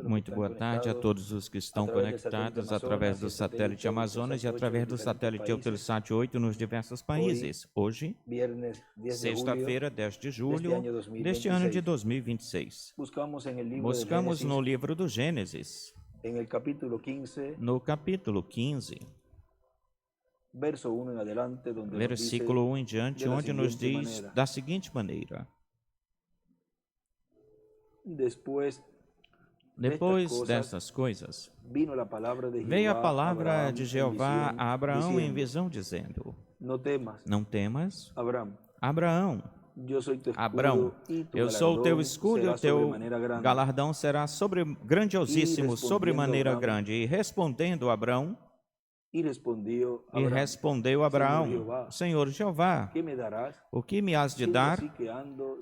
Muito boa tarde a todos os que estão conectados através do satélite Amazonas e através do satélite Eutelsat 8 nos diversos países. Hoje, sexta-feira, 10 de julho deste ano de 2026. Buscamos no livro do Gênesis, no capítulo 15, versículo 1 em diante, onde nos diz da seguinte maneira: Depois dessas coisas, veio a palavra de Jeová a Abraão em visão, dizendo: Não temas, Abraão, eu sou o teu escudo e o teu galardão será grandiosíssimo, sobremaneira grande. E respondendo Abraão, Senhor Jeová, o que me has de dar?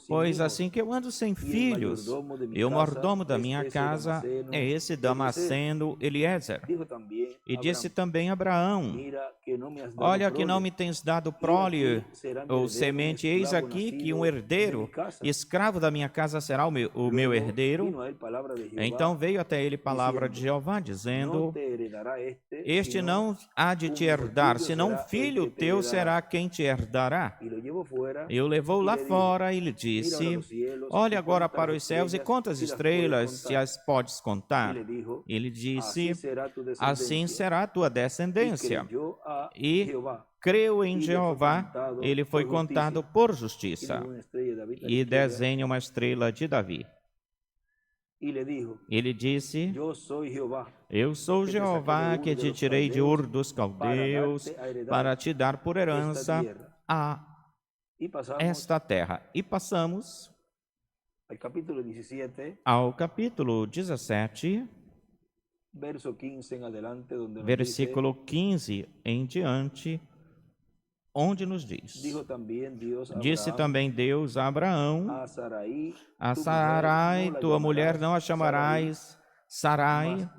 Pois assim que eu ando sem filhos, e o mordomo da minha casa é esse Damasceno Eliezer. E disse também Abraão: Olha que não me tens dado prole ou semente, eis aqui que um herdeiro, escravo da minha casa será o meu herdeiro. Então veio até ele palavra de Jeová, dizendo: Este não há de te herdar, senão um filho teu será quem te herdará. E o levou lá fora e lhe disse: Olha agora para os céus e conta as estrelas, se as podes contar. Ele disse: Assim será a tua descendência. E creu em Jeová, ele foi contado por justiça. E desenha uma estrela de Davi. Ele disse: Eu sou Jeová que te tirei de Ur dos Caldeus para te dar por herança a esta terra. E passamos ao capítulo 17, versículo 15 em diante, onde nos diz: Disse também Deus a Abraão: A Sarai, tua mulher, não a chamarás Sarai,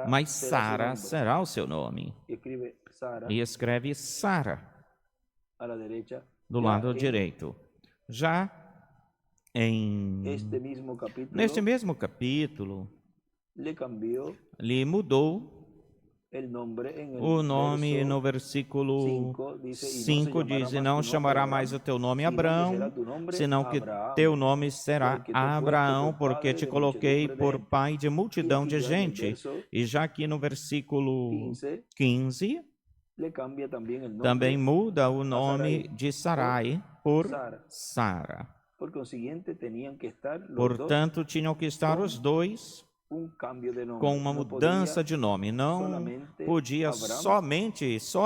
mas Sara será o seu nome. E escreve Sara do lado direito. Já neste mesmo capítulo, lhe mudou o nome. No versículo 5 diz: E não chamará mais o teu nome Abraão, senão que teu nome será Abraão, porque te coloquei por pai de multidão de gente. E já aqui no versículo 15, também muda o nome de Sarai por Sara. Portanto, tinham que estar os dois com uma mudança de nome. Não podia só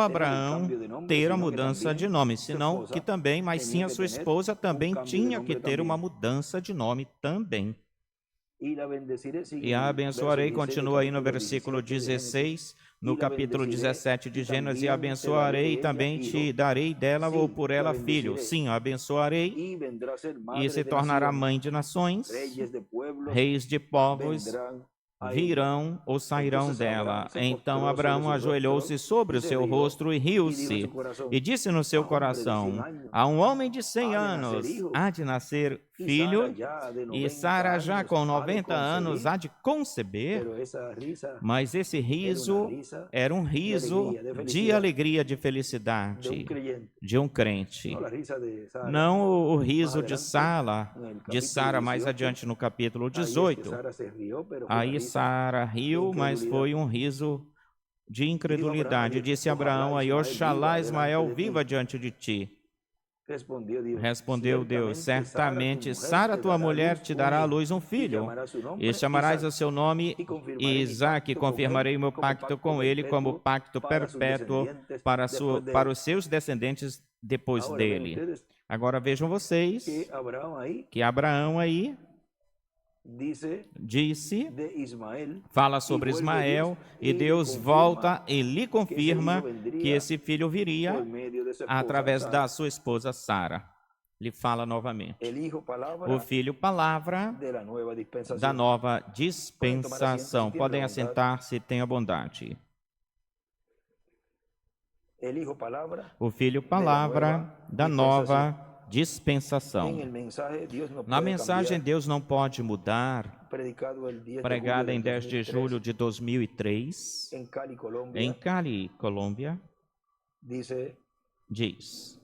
Abraão ter a mudança de nome, senão que também, mas sim a sua esposa também tinha que ter uma mudança de nome também. E a abençoarei, continua aí no versículo 16, no capítulo 17 de Gênesis: E abençoarei, também te darei dela ou por ela filho. Sim, a abençoarei, e se tornará mãe de nações, reis de povos virão ou sairão dela. Então Abraão ajoelhou-se sobre o seu rosto e riu-se, e disse no seu coração: A um homem de 100 anos há de nascer filho, e Sara já com 90 anos há de conceber. Mas esse riso era um riso de alegria, de felicidade de um crente. Não o riso de Sara mais adiante no capítulo 18. Aí Sara riu, mas foi um riso de incredulidade. Disse Abraão aí: Oxalá Ismael viva diante de ti. Respondeu Deus: Certamente Sara, tua mulher, te dará à luz um filho, e chamarás o seu nome Isaque. Confirmarei o meu pacto com ele como pacto perpétuo para os seus descendentes depois dele. Agora vejam vocês que Abraão aí disse, fala sobre Ismael, e Deus volta e lhe confirma que esse filho viria através da sua esposa Sara. Lhe fala novamente. O filho palavra da nova dispensação. Podem assentar-se, tenha bondade. O filho palavra da nova dispensação. Na mensagem Deus não pode mudar, pregada em 10 de julho de 2003, em Cali, Colômbia, diz: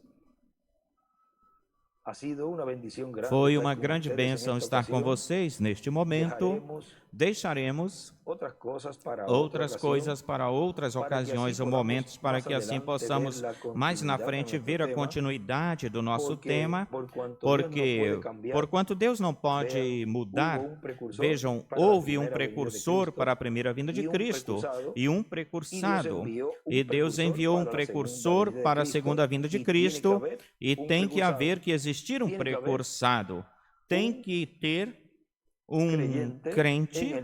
foi uma grande bênção estar com vocês neste momento. Deixaremos outras coisas para outras ocasiões ou momentos, para que assim possamos mais na frente ver a continuidade do nosso tema, porque porquanto Deus não pode mudar, vejam, houve um precursor para a primeira vinda de Cristo e um precursado, e Deus enviou um precursor para a segunda vinda de Cristo, e tem que haver que existir um precursado, tem que ter um crente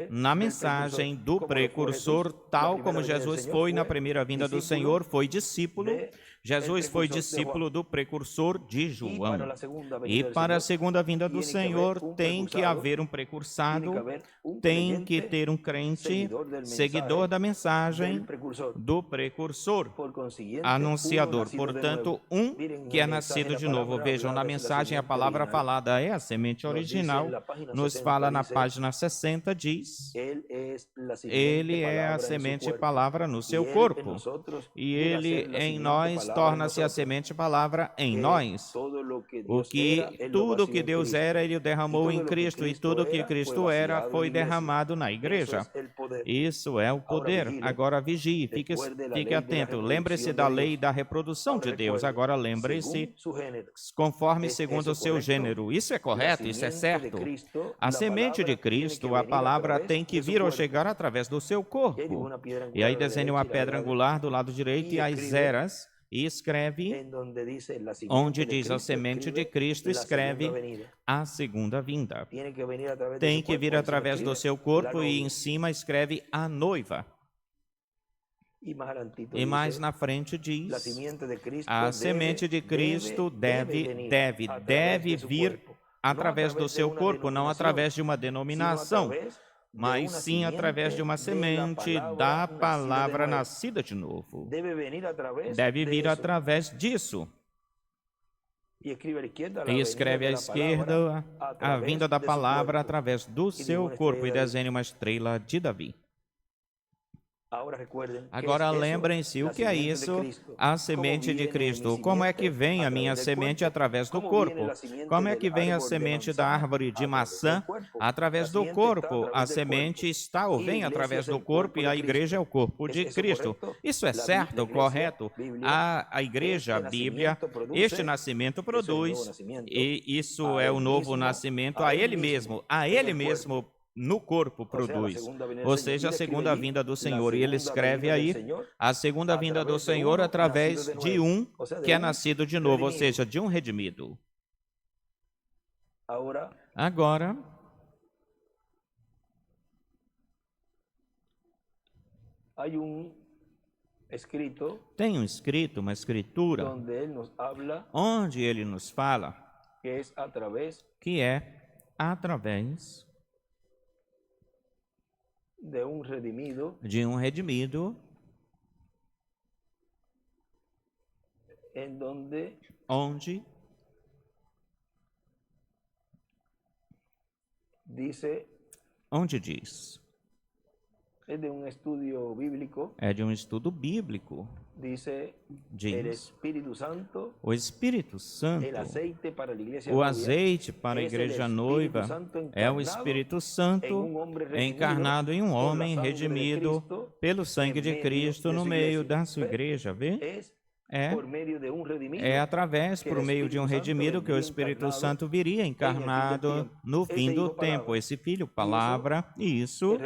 na mensagem do precursor, tal como Jesus foi na primeira vinda do Senhor, foi discípulo. Jesus foi discípulo do precursor de João. E para a segunda vinda do Senhor tem que haver um precursado, tem que ter um crente, seguidor da mensagem do precursor, anunciador. Portanto, um que é nascido de novo. Vejam, na mensagem a palavra falada é a semente original. Nos fala na página 60, diz: Ele é a semente palavra no seu corpo, e Ele em nós torna-se a semente palavra em nós. Tudo que Deus era, Ele derramou em Cristo, e tudo que Cristo era foi derramado na igreja. Isso é o poder. Agora vigie, fique atento. Lembre-se da lei da reprodução de Deus. Agora lembre-se, conforme segundo o seu gênero. Isso é correto, isso é certo. A semente de Cristo, a palavra, tem que vir ou chegar através do seu corpo. E aí desenha uma pedra angular do lado direito e as eras, e escreve, onde diz a semente de Cristo, escreve a segunda vinda. Tem que vir através do seu corpo, e em cima escreve a noiva. E mais na frente diz, a semente de Cristo deve vir através do seu corpo, não através de uma denominação, mas sim através de uma semente da palavra nascida de novo. Deve vir através disso. E escreve à esquerda a vinda da palavra através do seu corpo, e desenha uma estrela de Davi. Agora lembrem-se, o que é isso? A semente de Cristo. Como é que vem a minha semente através do corpo? Como é que vem a semente da árvore de maçã? Através do corpo. A semente está ou vem através do corpo, e a igreja é o corpo de Cristo. Isso é certo, correto? A igreja, a Bíblia, este nascimento produz, e isso é o novo nascimento, a ele mesmo no corpo produz, ou seja, a segunda vinda do Senhor. E ele escreve aí, a segunda vinda do Senhor através de um que é nascido de novo, ou seja, de um redimido. Agora, tem um escrito, uma escritura, onde ele nos fala que é através de um redimido, onde diz, é de um estudo bíblico, diz, o Espírito Santo, o azeite para a igreja noiva, é o Espírito Santo encarnado em um homem redimido pelo sangue de Cristo no meio da sua igreja, vê? É através, por meio de um redimido, que o Espírito Santo viria encarnado no fim do tempo. Esse Filho, palavra, e isso,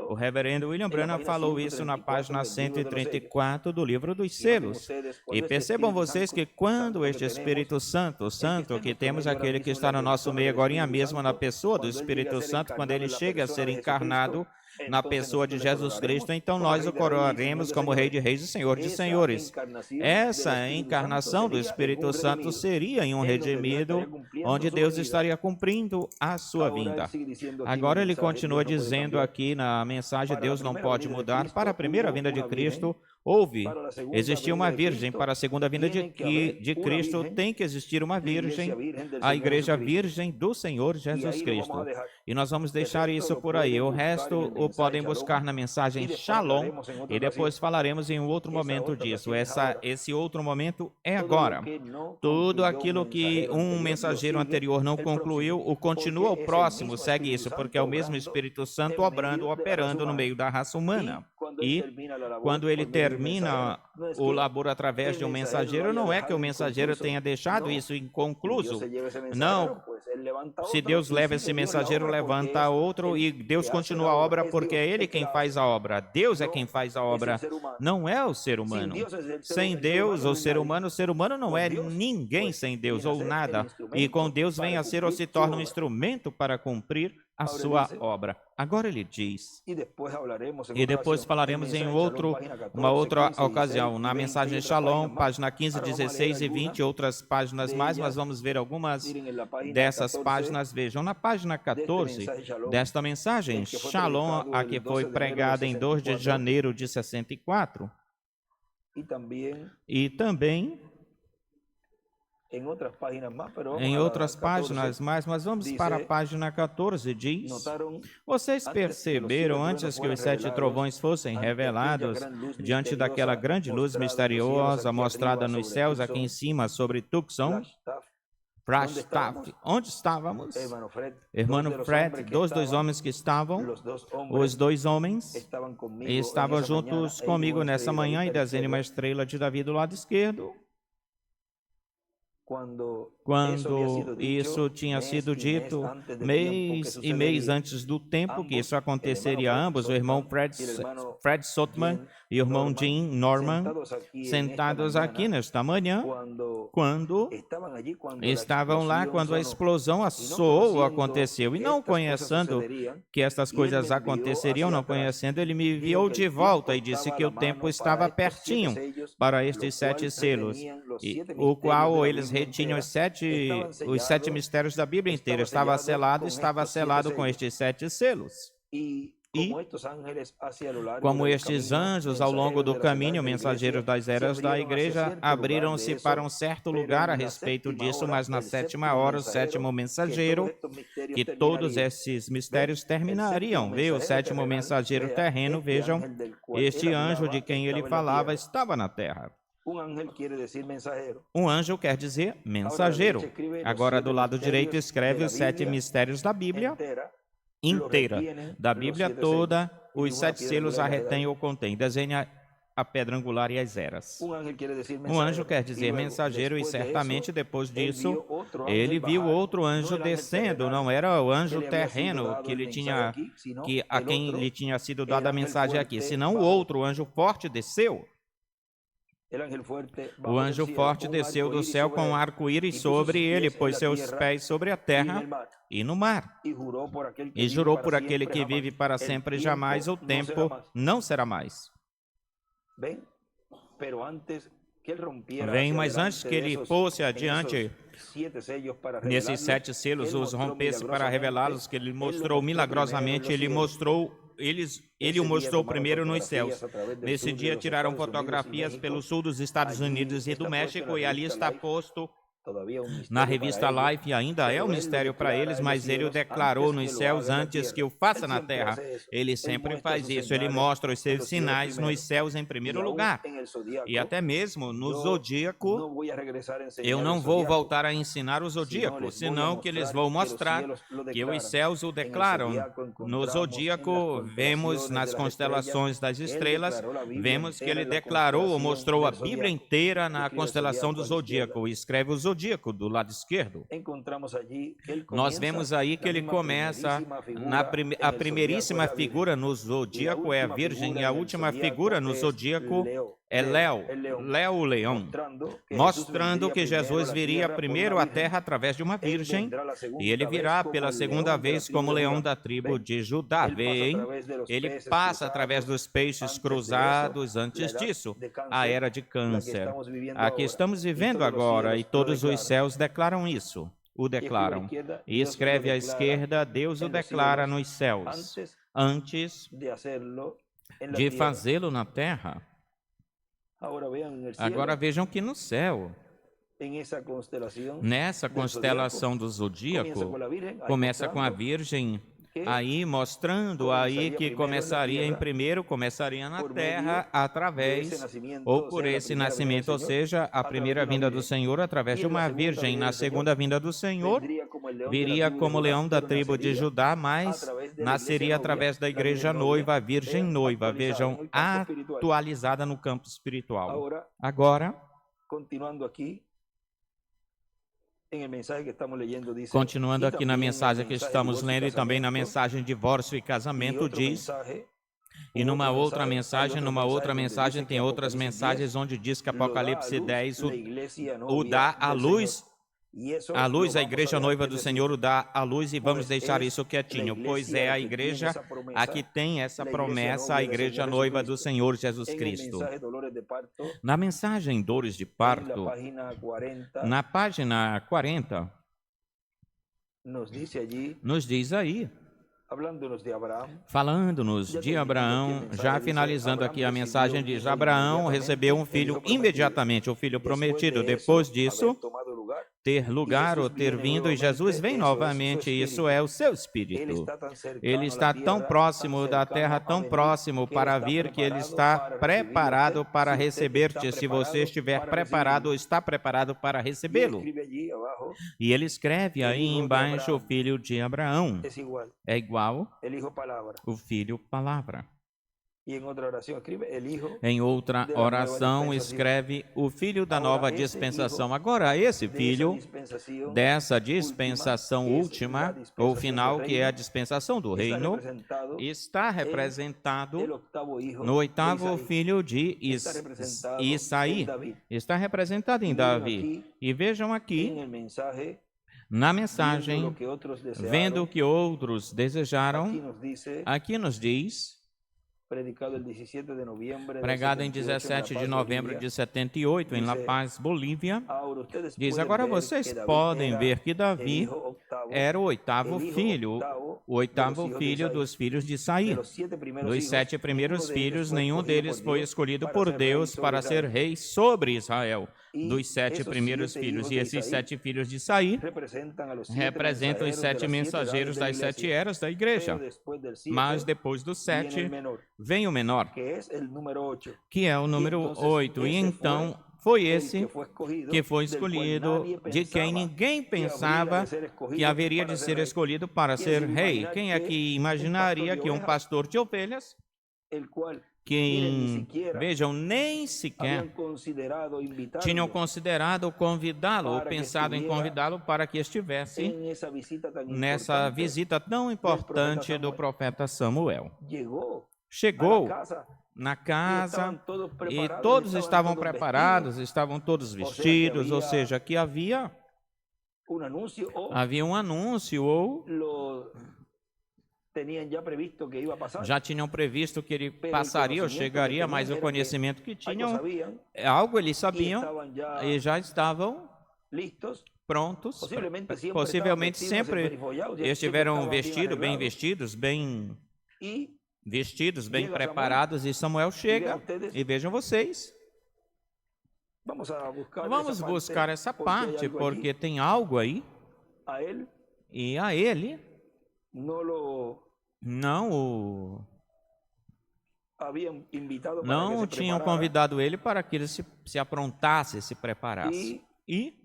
o reverendo William Branham falou isso na página 134 do livro dos selos. E percebam vocês que quando este Espírito Santo, que temos aquele que está no nosso meio agora mesmo, na pessoa do Espírito Santo, quando ele chega a ser encarnado na pessoa de Jesus Cristo, então nós o coroaremos como Rei de Reis e Senhor de Senhores. Essa encarnação do Espírito Santo seria em um redimido, onde Deus estaria cumprindo a sua vinda. Agora ele continua dizendo aqui na mensagem, Deus não pode mudar. Para a primeira vinda de Cristo, existia uma virgem. Para a segunda vinda de Cristo, tem que existir uma virgem, a igreja virgem do Senhor Jesus Cristo. E nós vamos deixar isso por aí. O resto o podem buscar na mensagem Shalom, e depois falaremos em um outro momento disso. Esse outro momento é agora. Tudo aquilo que um mensageiro anterior não concluiu, o continua o próximo, segue isso, porque é o mesmo Espírito Santo operando no meio da raça humana. E quando ele termina o labor através de um mensageiro, não é que o mensageiro tenha deixado isso inconcluso. Não. Se Deus leva esse mensageiro, levanta outro e Deus continua a obra, porque é Ele quem faz a obra. Deus é quem faz a obra, não é o ser humano. Sem Deus, o ser humano não é ninguém sem Deus ou nada. E com Deus vem a ser ou se torna um instrumento para cumprir a sua obra. Agora ele diz, e depois falaremos em uma outra ocasião, na mensagem Shalom, página 15, 16 e 20, outras páginas mais, mas vamos ver algumas dessas páginas. Vejam, na página 14 desta mensagem Shalom, a que foi pregada em 2 de janeiro de 64, e também em outras páginas mais, mas vamos para a página 14, diz: vocês perceberam, antes que os 7 trovões fossem revelados, diante daquela grande luz misteriosa mostrada nos céus aqui em cima sobre Tucson, Prashtaf, onde estávamos? Irmão Fred, dois homens que estavam, os 2 homens estavam juntos comigo nessa manhã, e desenhe uma estrela de Davi do lado esquerdo. Quando isso tinha sido dito, mês antes do tempo que isso aconteceria, ambos, o irmão Fred Sotman e o irmão Jim Norman, sentados aqui nesta manhã, quando estavam lá, quando a explosão soou, aconteceu, e não conhecendo que estas coisas aconteceriam, não conhecendo, ele me enviou de volta e disse que o tempo estava pertinho para estes 7 selos, o qual eles retinham os 7 mistérios da Bíblia inteira. Estava selado com estes 7 selos. E como estes anjos, ao longo do caminho, mensageiros das eras da igreja, abriram-se para um certo lugar a respeito disso, mas na 7ª hora, o 7º mensageiro, que todos esses mistérios terminariam. Veio o 7º mensageiro terreno, vejam, este anjo de quem ele falava estava na terra. Um anjo quer dizer mensageiro. Agora, do lado direito, escreve os 7 mistérios da Bíblia inteira. Da Bíblia toda, os 7 selos a retém ou contém. Desenha a pedra angular e as eras. Um anjo quer dizer mensageiro, e certamente depois disso, ele viu outro anjo descendo. Não era o anjo terreno a quem lhe tinha sido dada a mensagem aqui, senão o outro anjo forte desceu. O anjo forte desceu do céu com um arco-íris sobre ele, pôs seus pés sobre a terra e no mar, e jurou por aquele que vive para sempre e jamais, o tempo não será mais. Mas antes que ele fosse adiante, nesses 7 selos, os rompesse para revelá-los, que ele mostrou milagrosamente, ele o mostrou primeiro nos céus. Nesse dia tiraram fotografias pelo sul dos Estados Unidos e do México, e ali está posto na revista Life. Ainda é um mistério para eles, mas ele o declarou nos céus antes que o faça na terra. Ele sempre faz isso, ele mostra os seus sinais nos céus em primeiro lugar. E até mesmo no zodíaco, eu não vou voltar a ensinar o zodíaco, senão que eles vão mostrar que os céus o declaram. No zodíaco, vemos nas constelações das estrelas, vemos que ele declarou ou mostrou a Bíblia inteira na constelação do zodíaco. Escreve o zodíaco do lado esquerdo. Nós vemos aí que ele começa, a primeiríssima figura no zodíaco é a Virgem, e a última figura no zodíaco é Léo, o leão, mostrando que Jesus viria primeiro à terra através de uma virgem, e ele virá pela segunda vez como leão da tribo de Judá. Veem? Ele passa através dos peixes cruzados. Antes disso, a era de Câncer. Aqui estamos vivendo agora, e todos os céus declaram isso, o declaram. E escreve à esquerda, Deus o declara nos céus, antes de fazê-lo na terra. Agora vejam que no céu, nessa constelação do zodíaco, começa com a Virgem, aí mostrando aí que começaria na terra através, ou por esse nascimento, ou seja, a primeira vinda do Senhor através de uma virgem. Na segunda vinda do Senhor, viria como leão da tribo de Judá, mas nasceria através da igreja noiva, a virgem noiva. Vejam, atualizada no campo espiritual. Agora, continuando aqui na mensagem que estamos lendo e também na mensagem de divórcio e casamento, diz, e numa outra mensagem, tem outras mensagens onde diz que Apocalipse 10 o dá à luz, a igreja noiva do Senhor o dá à luz, e vamos deixar isso quietinho, pois é a igreja a que tem essa promessa, a igreja noiva do Senhor Jesus Cristo. Na mensagem Dores de Parto, na página 40, nos diz aí, falando-nos de Abraão, já finalizando aqui a mensagem, diz: Abraão recebeu um filho imediatamente, o filho prometido. Depois disso, ter lugar ou ter vindo, e Jesus vem novamente, isso é o seu Espírito. Ele está tão próximo da terra, tão próximo para vir, que ele está preparado para receber-te. Se você estiver preparado ou está preparado para recebê-lo. E ele escreve aí embaixo, o filho de Abraão é igual o filho palavra. Em outra oração, escreve o filho da nova dispensação. Agora, esse filho dessa dispensação última, ou final, que é a dispensação do reino, está representado no oitavo filho de Isaí. Está representado em Davi. E vejam aqui, na mensagem, vendo o que outros desejaram, aqui nos diz, pregado em 17 de novembro de 78, em La Paz, Bolívia, diz: agora vocês podem ver que Davi era o oitavo filho dos filhos de Isaí. Dos 7 primeiros filhos, nenhum deles foi escolhido por Deus para ser rei sobre Israel. Dos 7 primeiros filhos, e esses 7 filhos de Isaí representam os 7 mensageiros das 7 eras da igreja. Mas depois do 7 vem o menor, que é o número 8. E então foi esse que foi escolhido, de quem ninguém pensava que haveria de ser escolhido para ser rei. Quem é que imaginaria que um pastor de ovelhas, que, vejam, nem sequer tinham considerado convidá-lo ou pensado em convidá-lo para que estivesse nessa visita tão importante do profeta Samuel. Chegou na casa e todos estavam preparados, estavam todos vestidos, ou seja, que havia um anúncio ou já tinham previsto que ele passaria ou chegaria, mas o conhecimento que tinham, algo eles sabiam e já estavam prontos. Possivelmente sempre estiveram bem vestidos, bem preparados, e Samuel chega, e vejam vocês. Vamos buscar essa parte, porque tem algo aí, e a ele não tinham convidado ele para que ele se aprontasse, se preparasse. E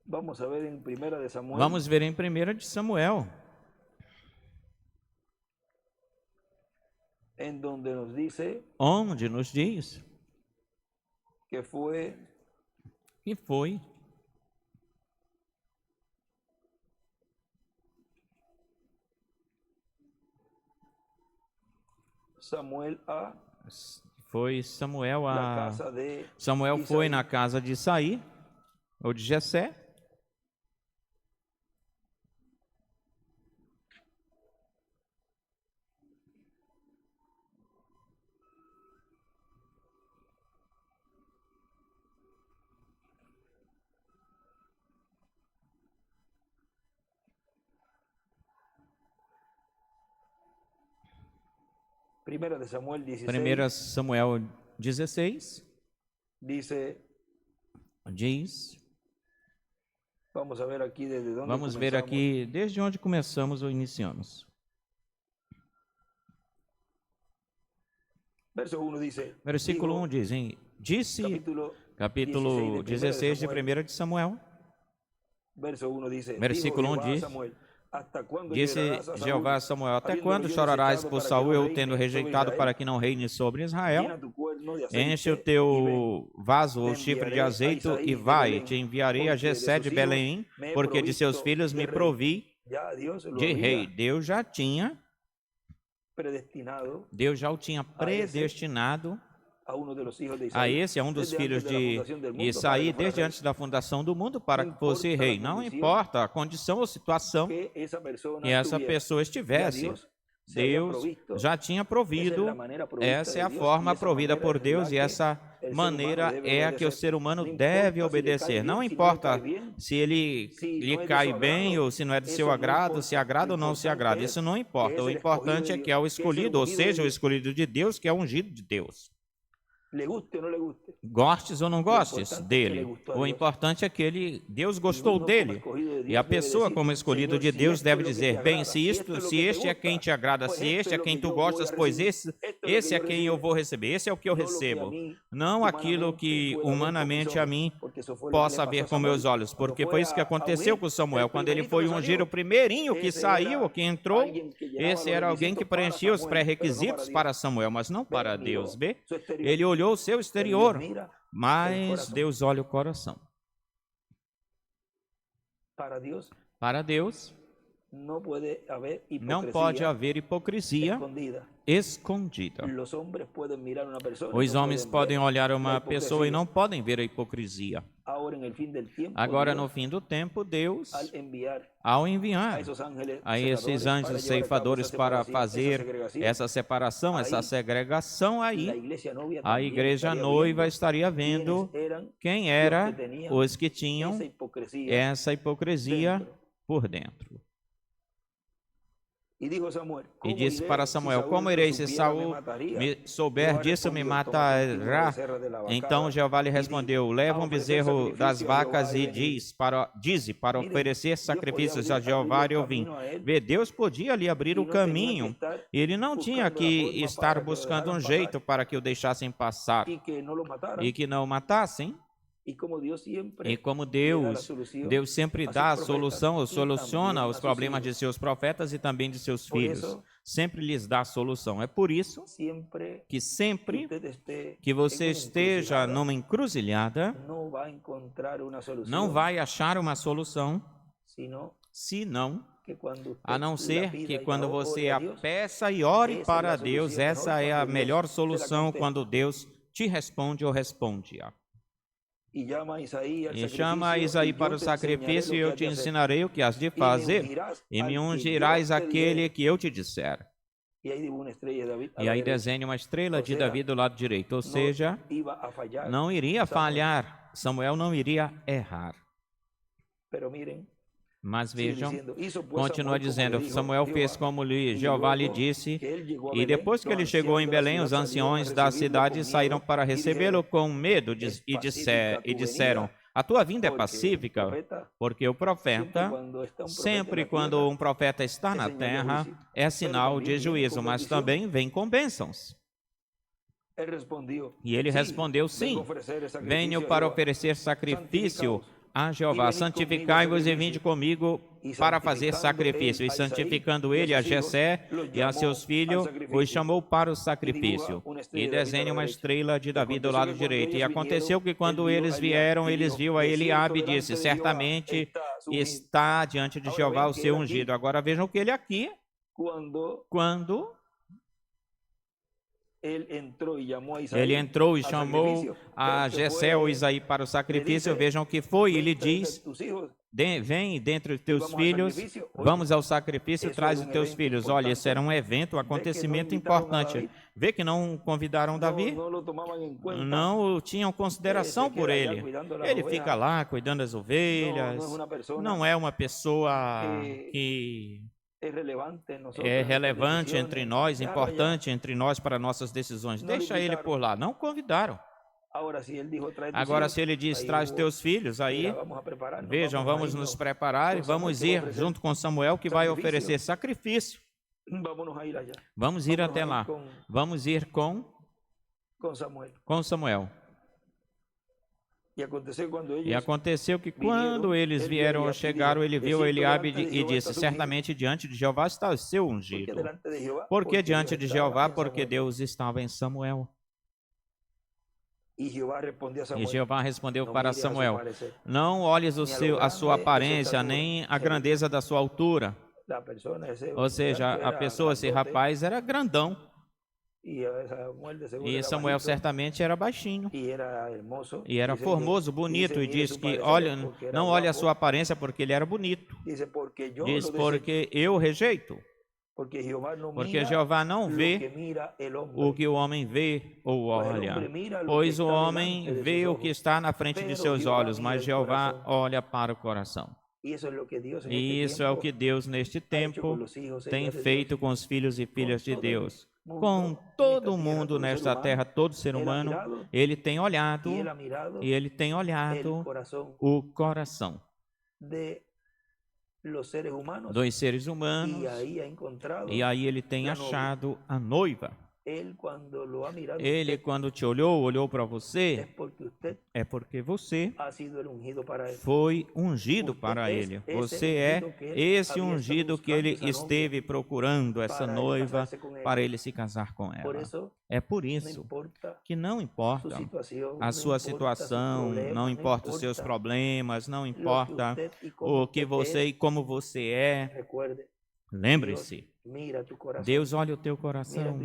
vamos ver em 1 de Samuel. Onde nos diz que foi Samuel foi na casa de Isaí, ou de Jessé. 1 Samuel 16 diz, vamos ver aqui desde onde começamos ou iniciamos. Versículo 1 diz, disse, capítulo 16 de 1 de Samuel, versículo 1 diz, disse Jeová a Samuel, até quando chorarás por Saul, eu tendo rejeitado para que não reine sobre Israel? Enche o teu vaso ou chifre de azeite e vai, te enviarei a Jessé de Belém, porque de seus filhos me provi de rei. Deus já o tinha predestinado a esse, a um dos filhos de Isaí, desde antes da fundação do mundo, para que fosse rei. Não importa a condição ou situação que essa pessoa estivesse, Deus já tinha provido. Essa é a forma provida por Deus e essa maneira é a que o ser humano deve obedecer. Não importa se ele lhe cai bem ou se não é do seu agrado, se agrada ou não se agrada. Isso não importa. O importante é que é o escolhido, ou seja, o escolhido de Deus, que é o ungido de Deus. Gostes ou não gostes dele, o importante é que Deus gostou dele. E a pessoa, como escolhido de Deus, deve dizer, bem, se este é quem te agrada, se este é quem tu gostas, pois esse é quem eu vou receber, esse é o que eu recebo. Não aquilo que humanamente a mim possa ver com meus olhos, porque foi isso que aconteceu com Samuel. Quando ele foi ungir o primeirinho que saiu, que entrou, esse era alguém que preenchia os pré-requisitos para Samuel, mas não para Deus. Vê? Ele olhou o seu exterior, mas Deus olha o coração. Para Deus, não pode haver hipocrisia escondida. Os homens podem olhar uma pessoa e não podem ver a hipocrisia. Agora, no fim do tempo, Deus, ao enviar a esses anjos ceifadores para fazer essa separação, essa segregação, aí a igreja noiva estaria vendo quem eram os que tinham essa hipocrisia por dentro. E disse para Samuel, como irei se Saul me souber disso, me matará? Então Jeová lhe respondeu, leva um bezerro das vacas e dize para oferecer sacrifícios a Jeová e eu vim. Vê, Deus podia lhe abrir o caminho, ele não tinha que estar buscando um jeito para que o deixassem passar e que não o matassem. E como Deus sempre dá a solução, ou soluciona os problemas de seus profetas e também de seus filhos. Sempre lhes dá a solução. É por isso que sempre que você esteja numa encruzilhada, não vai achar uma solução, senão, a não ser que quando você a peça e ore para Deus, essa é a melhor solução quando Deus te responde ou responde-a. E chama Isaí para o sacrifício e eu te ensinarei o que has de fazer e me ungirás aquele que eu te disser. E aí desenha uma estrela de Davi do lado direito, ou seja, não iria falhar, Samuel não iria errar. Mas vejam, continua dizendo, Samuel fez como Jeová lhe disse, e depois que ele chegou em Belém, os anciões da cidade saíram para recebê-lo com medo e disseram, a tua vinda é pacífica, porque o profeta, sempre quando um profeta está na terra, é sinal de juízo, mas também vem com bênçãos. E ele respondeu, sim, venho para oferecer sacrifício a Jeová, santificai-vos e vinde comigo para fazer sacrifício. E santificando ele a Jessé e a seus filhos, os chamou para o sacrifício. E desenha uma estrela de Davi do lado direito. E aconteceu que quando eles vieram, eles viu a Eliabe e disse, certamente está diante de Jeová o seu ungido. Agora vejam que ele aqui, quando ele entrou e chamou a Jessé ou Isaí para o sacrifício, vejam o que foi, ele diz, vem dentre os teus filhos, vamos ao sacrifício, traz os teus filhos. Olha, esse era um evento, um acontecimento importante. Vê que não convidaram Davi? Não tinham consideração por ele. Ele fica lá cuidando das ovelhas, não é uma pessoa que é relevante entre nós, importante entre nós para nossas decisões. Deixa ele por lá. Não convidaram. Agora, se ele diz, traz teus filhos, aí, vejam, vamos nos preparar e vamos ir junto com Samuel, que vai oferecer sacrifício. Vamos ir até lá. Vamos ir com Samuel. E aconteceu que quando eles vieram, chegaram, ele viu Eliabe e disse, certamente diante de Jeová está o seu ungido. Por que diante de Jeová? Porque Deus estava em Samuel. E Jeová respondeu para Samuel, não olhes a sua aparência, nem a grandeza da sua altura. Ou seja, a pessoa, esse rapaz, era grandão. E Samuel certamente era baixinho. E era formoso, bonito. E diz que, olha, não olhe a sua aparência porque ele era bonito. Diz, porque eu rejeito. Porque Jeová não vê o que o homem vê ou olha. Pois o homem vê o que está na frente de seus olhos, mas Jeová olha para o coração. E isso é o que Deus neste tempo tem feito com os filhos e filhas de Deus. Com todo mundo nesta terra, todo ser humano, ele tem olhado e ele tem olhado o coração dos seres humanos e aí ele tem achado a noiva. Ele, quando te olhou para você, é porque você foi ungido para ele. Você é esse ungido que ele esteve procurando, essa noiva, para ele se casar com ela. É por isso que não importa a sua situação, não importa os seus problemas, não importa o que você e como você é. Lembre-se, Deus olha o teu coração,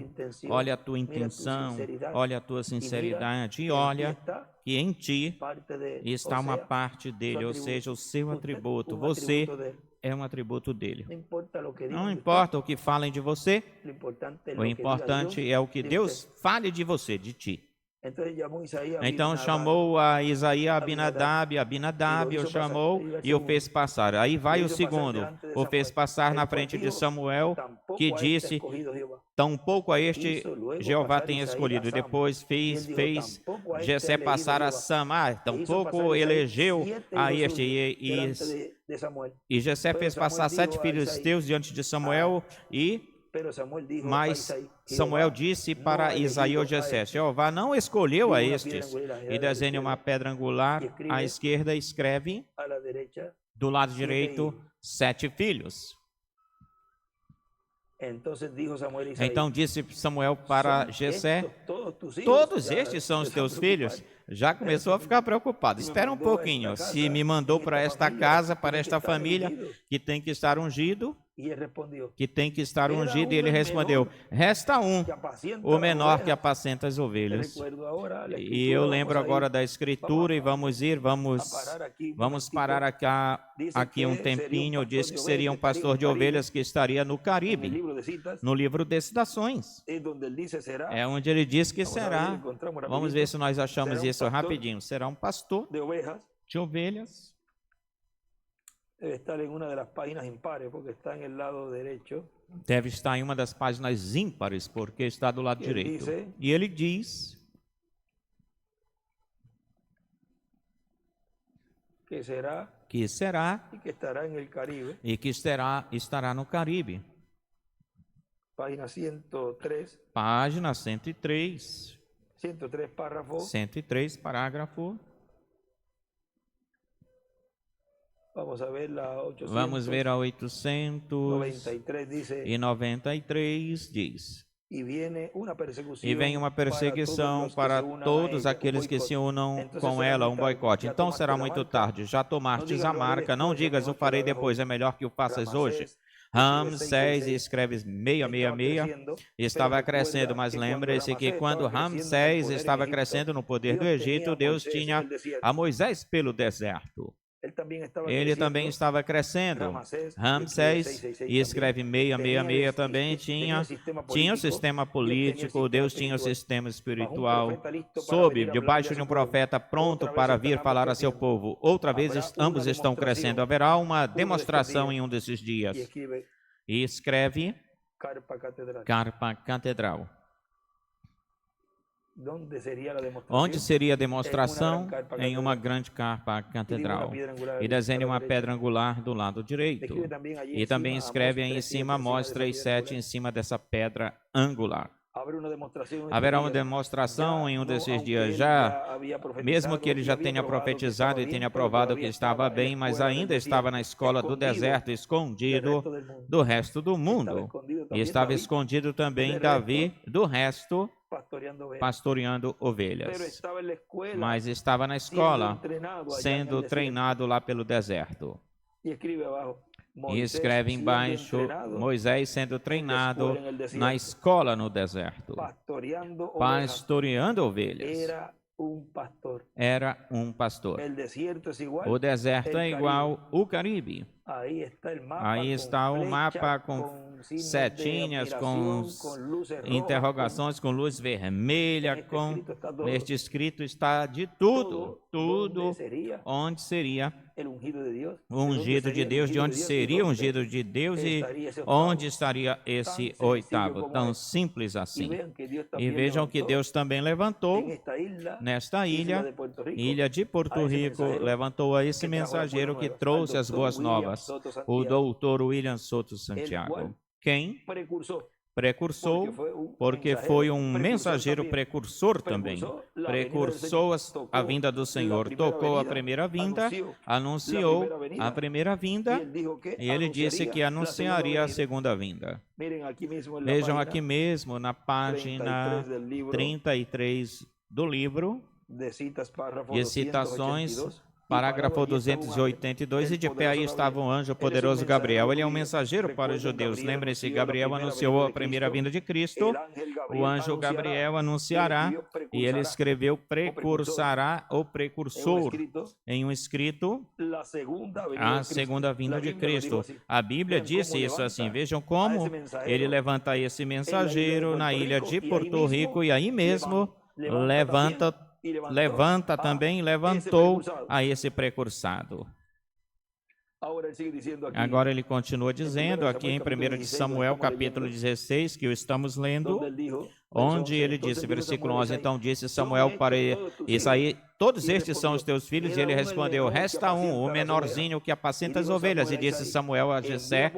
olha a tua intenção, olha a tua sinceridade e olha que em ti está uma parte dele, ou seja, o seu atributo. Você é um atributo dele. Não importa o que falem de você, o importante é o que Deus fale de você, de ti. Então chamou a Isaías Abinadab o chamou e o fez passar. Aí vai o segundo, o fez passar na frente de Samuel, que disse, tampouco a este Jeová tem escolhido. Depois fez Jessé passar a Samar, tampouco elegeu a este. E Jessé fez passar 7 filhos teus diante de Samuel mas Samuel disse para Isaías ou Jessé, Jeová não escolheu a estes. E desenha uma pedra angular à esquerda e escreve do lado direito 7 filhos. Então disse Samuel para Jessé, todos estes são os teus filhos? Já começou a ficar preocupado. Espera um pouquinho, se me mandou para esta casa, para esta família, que tem que estar ungido, e ele respondeu, resta um, o menor que apacenta as ovelhas. E eu lembro agora da escritura e vamos parar aqui um tempinho. Diz que seria um pastor de ovelhas que estaria no Caribe, no livro de Citações. É onde ele diz que será. Vamos ver se nós achamos isso rapidinho. Será um pastor de ovelhas. Deve estar em uma das páginas impares, porque está em el lado derecho. Deve estar em uma das páginas ímpares, porque está do lado direito. E ele diz que será e que estará em el Caribe, e que estará no Caribe. Página 103. Página 103. 103 parágrafo. Vamos ver a 893 diz. E vem uma perseguição para todos aqueles que se unam com ela, um boicote. Então será muito tarde. Já tomastes a marca, não digas o farei depois, é melhor que o faças hoje. Ramsés, escreve 666, estava crescendo, mas lembre-se que quando Ramsés estava crescendo no poder do Egito, Deus tinha a Moisés pelo deserto. Ele também estava crescendo. Ramsés, e escreve 666, também tinha o sistema político, Deus tinha o sistema espiritual, debaixo de um profeta pronto para vir falar a seu povo. Outra vez, ambos estão crescendo. Haverá uma demonstração em um desses dias. e escreve carpa catedral. Onde seria a demonstração? Em uma grande carpa catedral. E desenhe uma pedra angular do lado direito. E também escreve aí em cima, mostra e 7 em cima dessa pedra angular. Haverá uma demonstração em um desses dias já, mesmo que ele já tenha profetizado e tenha provado que estava bem, mas ainda estava na escola do deserto, escondido do resto do mundo. E estava escondido também Davi do resto, pastoreando ovelhas. Mas estava na escola, sendo treinado lá pelo deserto. E escreve embaixo, Moisés sendo treinado na escola no deserto, pastoreando ovelhas. Era um pastor. O deserto é igual o Caribe. Aí está o mapa com setinhas, com interrogações, com luz vermelha, neste escrito está de tudo, onde seria o ungido de Deus, de onde seria o ungido de Deus e onde estaria esse oitavo, tão simples assim. E vejam que Deus também levantou, nesta ilha, ilha de Porto Rico, levantou a esse mensageiro que trouxe as boas novas, o doutor William Soto Santiago. Quem? Precursor, porque foi um mensageiro precursor também. Precursou a vinda do Senhor, tocou a primeira vinda, anunciou a primeira vinda, e ele disse que anunciaria a segunda vinda. Vejam aqui mesmo na página 33 do livro, de citações, parágrafo 282, e de pé aí estava o anjo poderoso Gabriel. Ele é um mensageiro para os judeus. Lembrem-se, Gabriel anunciou a primeira vinda de Cristo. O anjo Gabriel anunciará, e ele escreveu precursará ou precursor em um escrito, a segunda vinda de Cristo. A Bíblia disse isso assim. Vejam como ele levanta esse mensageiro na ilha de Porto Rico, e aí mesmo levantou a esse precursado. Agora ele continua dizendo aqui em 1 de Samuel, capítulo 16, que o estamos lendo, onde ele disse, versículo 11, então disse Samuel para Isaí, todos estes são os teus filhos, e ele respondeu, resta um, o menorzinho que apacenta as ovelhas, e disse Samuel a Jessé,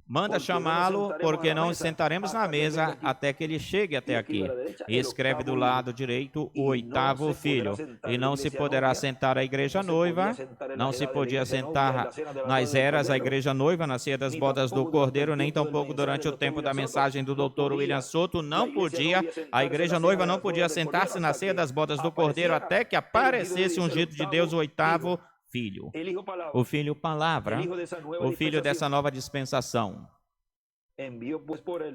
manda chamá-lo, porque não sentaremos na mesa até que ele chegue até aqui. E escreve do lado direito o oitavo filho. E não se poderá sentar a igreja noiva, não se podia sentar nas eras a igreja noiva, na ceia das bodas do Cordeiro, nem tampouco durante o tempo da mensagem do doutor William Soto, a igreja noiva não podia sentar-se na ceia das bodas do Cordeiro até que aparecesse o ungido de Deus, o oitavo filho, o filho palavra, o filho dessa nova dispensação.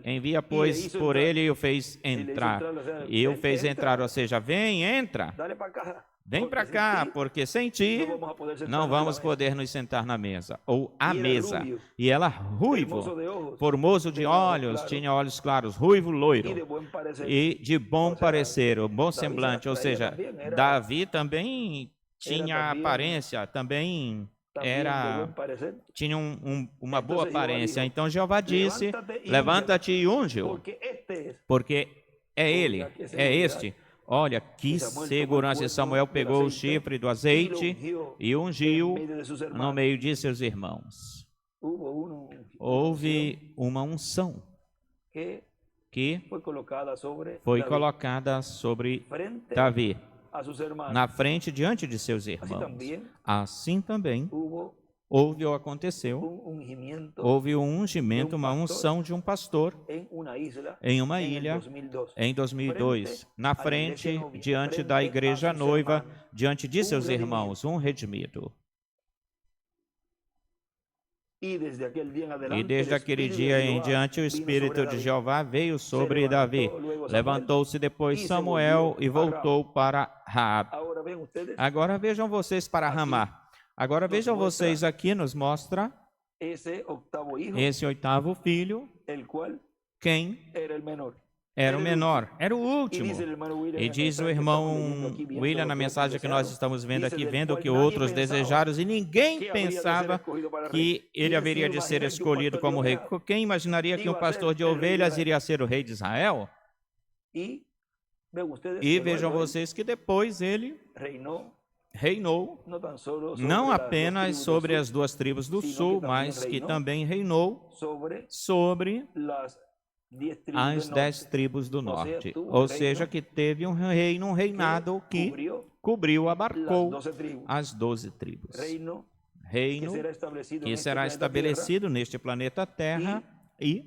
Envia, pois, por ele e o fez entrar. E o fez entrar, ou seja, vem, entra. Vem para cá, porque sem ti não vamos poder nos sentar na mesa, ou à mesa. E ela, ruivo, formoso de olhos, tinha olhos claros, ruivo, loiro, e de bom parecer, o bom semblante, ou seja, Davi também tinha aparência, também tinha uma boa aparência. Então Jeová disse, levanta-te e unge-o, porque é ele, é este. Olha, que segurança. Samuel pegou o chifre do azeite e ungiu no meio de seus irmãos. Houve uma unção que foi colocada sobre Davi, na frente, diante de seus irmãos. Assim também houve ou aconteceu, houve um ungimento, uma unção de um pastor em uma ilha em 2002, na frente, diante da igreja noiva, diante de seus irmãos, um redimido. E desde aquele dia em diante o Espírito de Jeová veio sobre Davi. Levantou-se depois Samuel e voltou para Raabe. Agora vejam vocês para Ramá. Agora vejam vocês aqui, nos mostra esse oitavo filho, quem era o menor, era o último. E diz o irmão William na mensagem que nós estamos vendo aqui, vendo que outros desejaram e ninguém pensava que ele haveria de ser escolhido como rei. Quem imaginaria que um pastor de ovelhas iria ser o rei de Israel? E vejam vocês que depois ele reinou não apenas sobre as 2 tribos do sul, mas que também reinou sobre as 10 tribos do norte. Ou seja, que teve um reino, um reinado que cobriu, abarcou as 12 tribos. Reino que será estabelecido neste planeta Terra e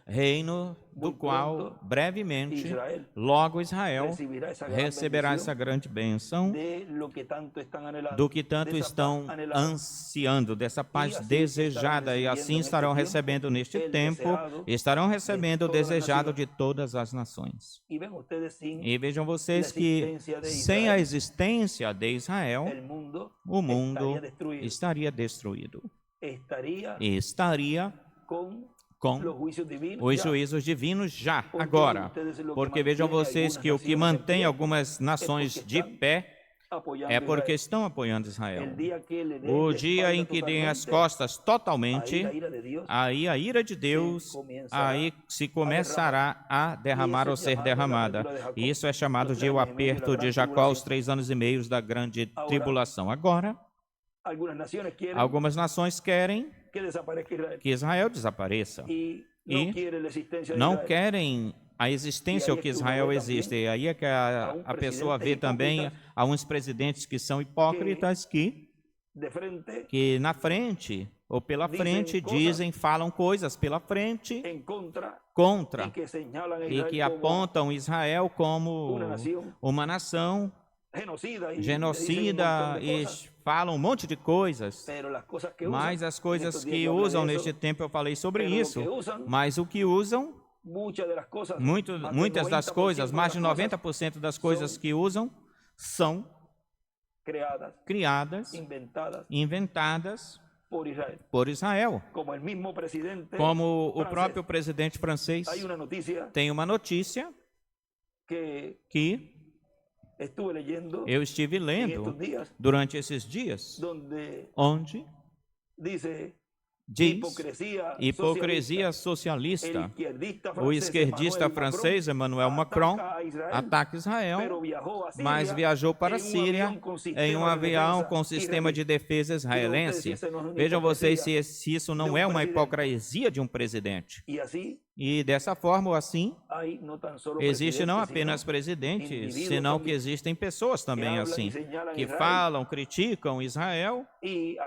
reino do qual brevemente, logo Israel receberá essa grande bênção do que tanto estão ansiando, dessa paz desejada, e assim estarão recebendo neste tempo, estarão recebendo o desejado de todas as nações. E vejam vocês que sem a existência de Israel, o mundo estaria destruído. E estaria com os juízos divinos já, agora. Porque vejam vocês que o que mantém algumas nações de pé é porque estão apoiando Israel. O dia em que deem as costas totalmente, aí a ira de Deus, aí se começará a derramar ou ser derramada. E isso é chamado de o aperto de Jacó, os 3 anos e meio da grande tribulação. Agora, algumas nações querem que Israel desapareça e não querem a existência que Israel existe. E aí é que a pessoa vê também a uns presidentes que são hipócritas que na frente ou pela frente falam coisas pela frente contra e que apontam Israel como uma nação genocida e falam um monte de coisas, mas as coisas que usam neste tempo, eu falei sobre isso, mas o que usam, muitas das coisas, mais de 90% das coisas que usam, são criadas, inventadas por Israel. Como o próprio presidente francês tem uma notícia que eu estive lendo durante esses dias, onde diz hipocrisia socialista. O esquerdista francês, Emmanuel Macron, ataca Israel, mas viajou para a Síria em um avião com sistema de defesa israelense. Vejam vocês se isso não é uma hipocrisia de um presidente. E dessa forma, ou assim, existe não apenas presidentes, senão que existem pessoas também assim, que falam, criticam Israel e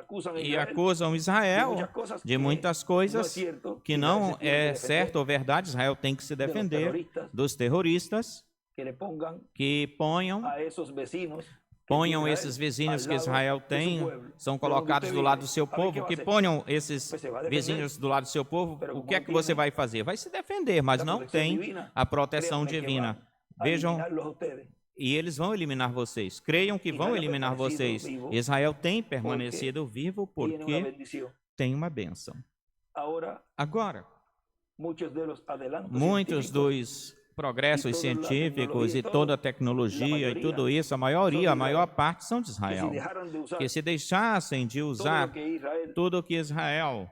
acusam Israel de muitas coisas que não é certo ou verdade. Israel tem que se defender dos terroristas que ponham esses vizinhos que Israel tem, são colocados do lado do seu povo, que ponham esses vizinhos do lado do seu povo. O que é que você vai fazer? Vai se defender, mas não tem a proteção divina. Vejam, e eles vão eliminar vocês. Creiam que vão eliminar vocês. Israel tem permanecido vivo porque tem uma bênção. Agora, muitos dos progressos científicos e toda a tecnologia e tudo isso, a maior parte são de Israel. Que se deixassem de usar tudo o que Israel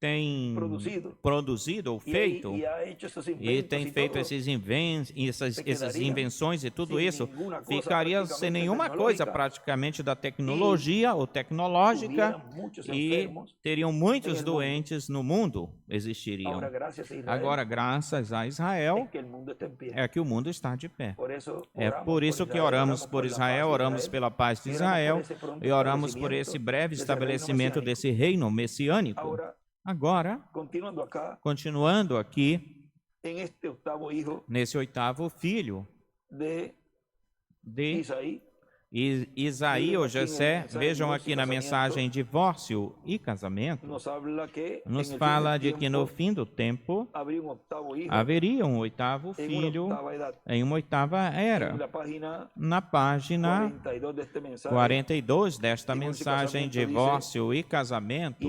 tem produzido ou feito, e tem feito essas invenções e tudo isso, ficaria sem nenhuma coisa praticamente da tecnologia ou tecnológica, e teriam muitos doentes no mundo, existiriam. Agora, graças a Israel, é que o mundo está de pé. É por isso que oramos por Israel, oramos pela paz de Israel, e oramos por esse breve estabelecimento desse reino messiânico. Agora, continuando aqui, nesse 8º filho de Isaí ou Jessé, vejam aqui na mensagem divórcio e casamento, nos fala de que no fim do tempo haveria um 8º filho em uma 8ª era. Na página 42 desta mensagem divórcio e casamento,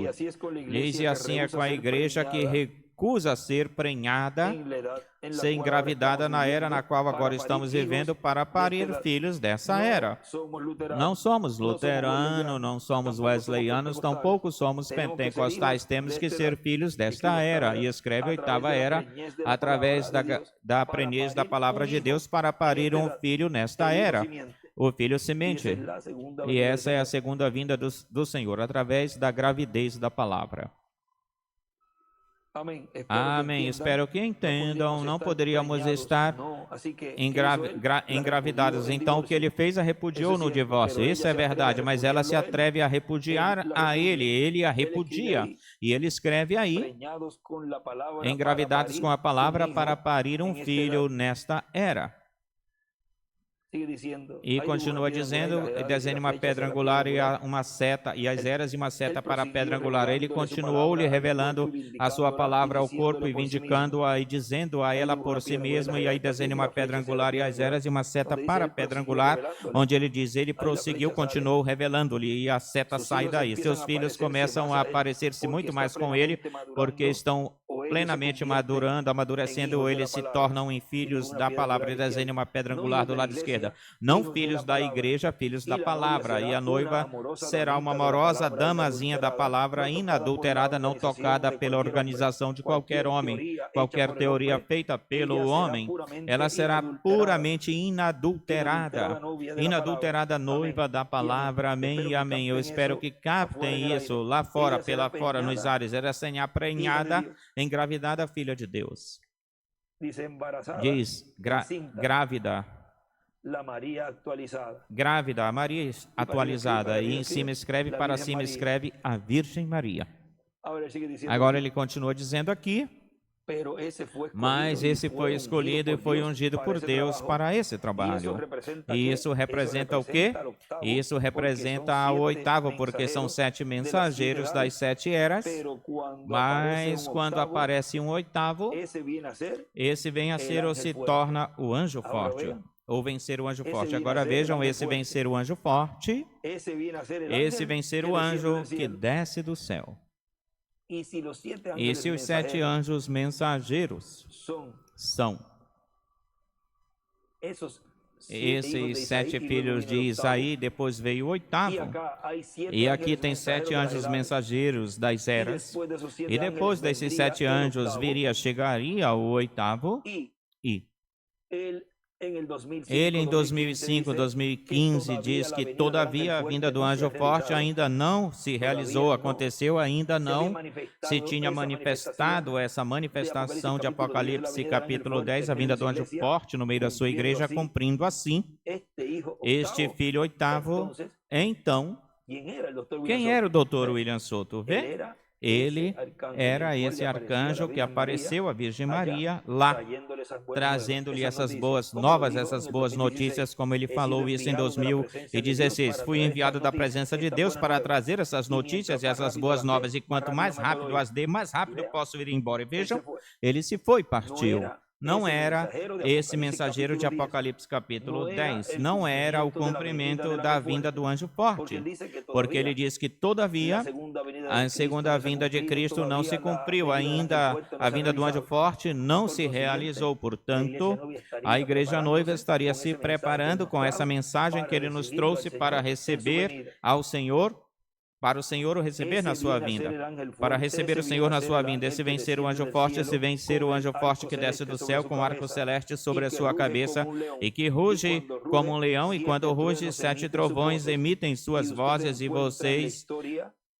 diz: e assim é com a igreja que recusa ser prenhada, ser engravidada na era na qual agora estamos vivendo para parir filhos dessa era. Não somos luteranos, não somos wesleyanos, tampouco somos pentecostais. Temos que ser filhos desta era. E escreve a oitava era através da prenhez da palavra de Deus para parir um filho nesta era. O filho semente. E essa é a segunda vinda do Senhor, através da gravidez da palavra. Amém. Espero que entendam. Não poderíamos estar engravidados. Então, o que ele fez, a repudiou no divórcio. Isso é verdade, mas ela se atreve a repudiar a ele. Ele a repudia. E ele escreve aí, engravidados com a palavra para parir um filho nesta era. E continua dizendo, desenhe uma pedra angular e uma seta, e as eras e uma seta para a pedra angular. Ele continuou lhe revelando a sua palavra ao corpo e vindicando-a e dizendo a ela por si mesmo, e aí desenhe uma pedra angular e as eras e uma seta para a pedra angular, onde ele diz, ele prosseguiu, continuou revelando-lhe, e a seta sai daí. Seus filhos começam a parecer-se muito mais com ele, porque estão plenamente madurando, amadurecendo, eles se tornam em filhos da palavra. E desenhe uma pedra angular do lado esquerdo. Não filhos da igreja, filhos da palavra. E a noiva será uma amorosa damazinha da palavra, inadulterada, não tocada pela organização de qualquer homem, qualquer teoria feita pelo homem. Ela será puramente inadulterada, inadulterada noiva da palavra. Amém e amém. Eu espero que captem isso lá fora, pela fora, nos ares. Era recém-aprenhada, engravidada, filha de Deus. Diz, grávida. Grávida, a Maria atualizada. E em cima escreve, para cima escreve a Virgem Maria. Agora ele continua dizendo aqui, mas esse foi escolhido e foi ungido por Deus para esse trabalho. E isso representa o quê? Isso representa o oitavo, porque são 7 mensageiros das 7 eras. Mas quando aparece um oitavo, esse vem a ser ou se torna o anjo forte. Ou vencer o anjo forte. Agora vejam, esse vencer o anjo forte, esse vencer o anjo que desce do céu. E se os 7 anjos mensageiros são esses 7 filhos de Isaí, depois veio o oitavo. E aqui tem 7 anjos mensageiros das eras. E depois desses 7 anjos chegaria o oitavo. E ele em 2005, 2015 diz que todavia a vinda do anjo forte ainda não se realizou, aconteceu, ainda não se tinha manifestado essa manifestação de Apocalipse capítulo 10, a vinda do anjo forte no meio da sua igreja, cumprindo assim este filho oitavo. Então, quem era o Dr. William Soto? Vê? Ele era esse arcanjo que apareceu à Virgem Maria lá, trazendo-lhe essas boas novas, essas boas notícias, como ele falou isso em 2016. Fui enviado da presença de Deus para trazer essas notícias e essas boas novas, e quanto mais rápido as dê, mais rápido posso ir embora. E vejam, ele se foi, partiu. Não era esse mensageiro de Apocalipse capítulo 10, não era o cumprimento da vinda do anjo forte, porque ele diz que todavia a segunda vinda de Cristo não se cumpriu, ainda a vinda do anjo forte não se realizou, portanto, a igreja noiva estaria se preparando com essa mensagem que ele nos trouxe para receber ao Senhor, para o Senhor o receber na sua vinda, para receber o Senhor na sua vinda. Esse vencer o anjo forte, esse vencer o anjo forte que desce do céu com arco celeste sobre a sua cabeça e que ruge como um leão, e quando ruge, 7 trovões emitem suas vozes, e vocês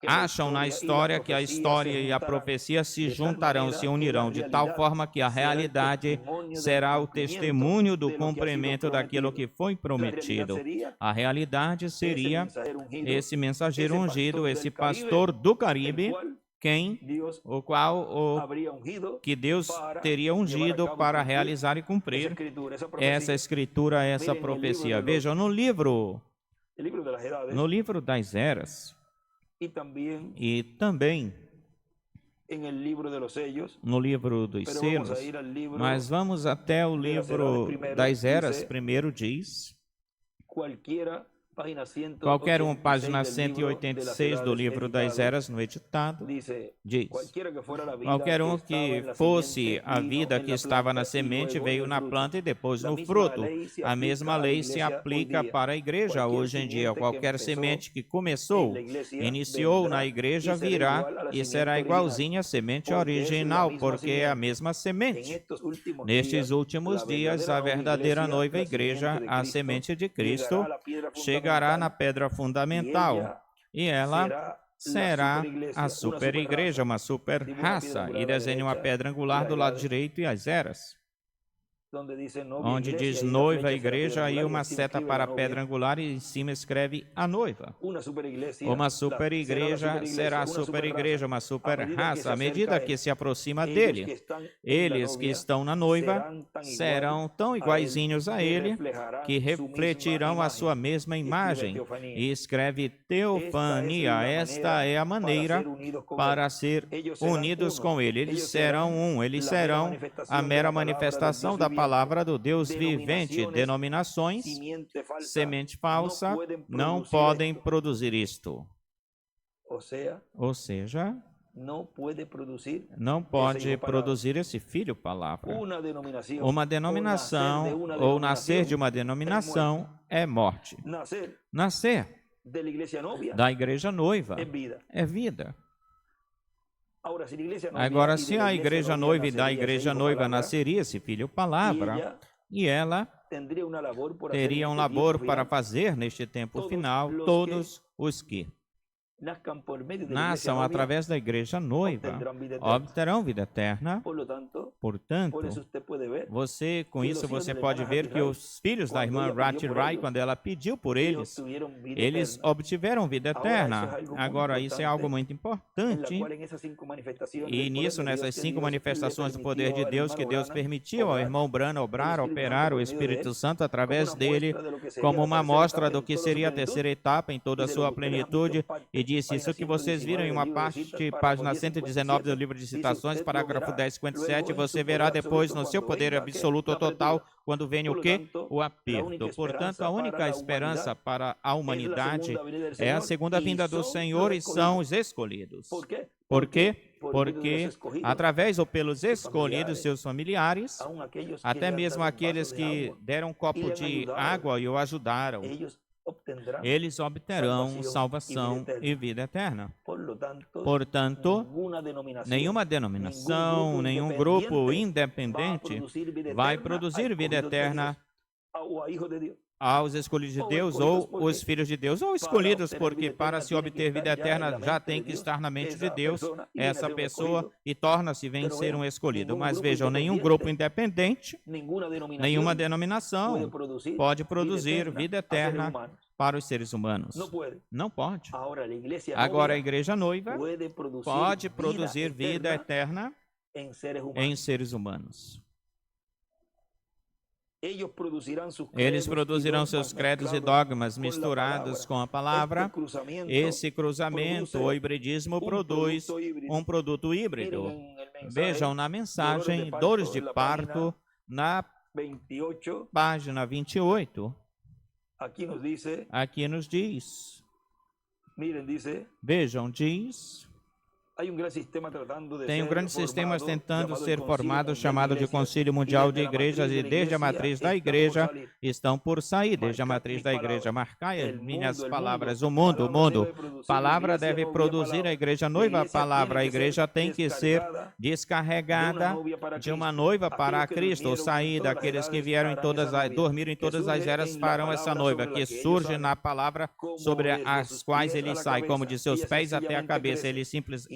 acham na história que a história e a profecia se juntarão, se unirão, de tal forma que a realidade será o testemunho do cumprimento daquilo que foi prometido. A realidade seria esse mensageiro ungido, esse pastor do Caribe, que Deus teria ungido para realizar e cumprir essa escritura, essa profecia. Vejam, no livro das eras, e também no livro dos selos, mas vamos até o livro das eras. Primeiro diz, Qualquer um, página 186 do livro das Eras, no editado, diz: qualquer um que fosse a vida que estava na semente, veio na planta e depois no fruto. A mesma lei se aplica para a igreja hoje em dia. Qualquer semente que iniciou na igreja, virá e será igualzinha à semente original, porque é a mesma semente. Nestes últimos dias, a verdadeira noiva igreja, a semente de Cristo, chegará na pedra fundamental e ela será a super igreja, uma super raça, e desenha uma pedra angular do lado direito e as eras. Onde diz noiva, igreja, e uma seta para a pedra angular, e em cima escreve a noiva. Uma super igreja será a super igreja, uma super raça, à medida que se aproxima dele. Eles que estão na noiva serão tão iguaizinhos a ele, que refletirão a sua mesma imagem. E escreve teofania. Esta é a maneira para ser unidos com ele. Eles serão um, eles serão a mera manifestação da palavra do Deus vivente. Denominações, semente falsa, não podem produzir isto. Ou seja, não pode produzir esse filho palavra. Uma denominação ou nascer de uma denominação é morte. Nascer da igreja noiva é vida. Agora, se a igreja noiva e da igreja noiva nasceria esse filho palavra, e ela teria um labor para fazer neste tempo final, todos os que nasçam através da igreja noiva obterão vida eterna. Portanto, com isso você pode ver que os filhos da irmã Ratty Rai, quando ela pediu por eles, eles obtiveram vida eterna. Agora, isso é algo muito importante. E nisso, nessas 5 manifestações do poder de Deus, que Deus permitiu ao irmão Branham obrar, operar o Espírito Santo através dele, como uma amostra do que seria a terceira etapa em toda a sua plenitude, e disse: isso que vocês viram em uma parte, página 119 do livro de citações, parágrafo 1057, você verá depois no seu poder absoluto ou total, quando vem o quê? O aperto. Portanto, a única esperança para a humanidade é a segunda vinda do Senhor, e são os escolhidos. Por quê? Porque através ou pelos escolhidos, seus familiares, até mesmo aqueles que deram um copo de água e o ajudaram, eles obterão salvação e vida eterna. Portanto, nenhuma denominação, nenhum grupo independente vai produzir vida eterna aos escolhidos de Deus ou os filhos de Deus, ou escolhidos, porque para se obter vida eterna já tem que estar na mente de Deus essa pessoa, e torna-se vencer um escolhido. Mas vejam, nenhum grupo independente, nenhuma denominação pode produzir vida eterna para os seres humanos. Não pode. Agora, a igreja noiva pode produzir vida eterna em seres humanos. Eles produzirão seus credos e dogmas misturados com a palavra. Esse cruzamento ou hibridismo produz um produto híbrido. Vejam na mensagem Dores de Parto, na página 28. Aqui nos diz. Vejam, diz. Tem um grande sistema tentando ser formado, chamado de Concílio Mundial de Igrejas, e desde a matriz da igreja estão por sair. Desde a matriz da igreja, marcai as minhas palavras. O mundo. Palavra deve produzir a igreja noiva. A palavra, a igreja tem que ser descarregada de uma noiva para Cristo, ou sair daqueles que vieram dormiram em todas as eras, farão essa noiva, que surge na palavra, sobre as quais ele sai, como de seus pés até a cabeça.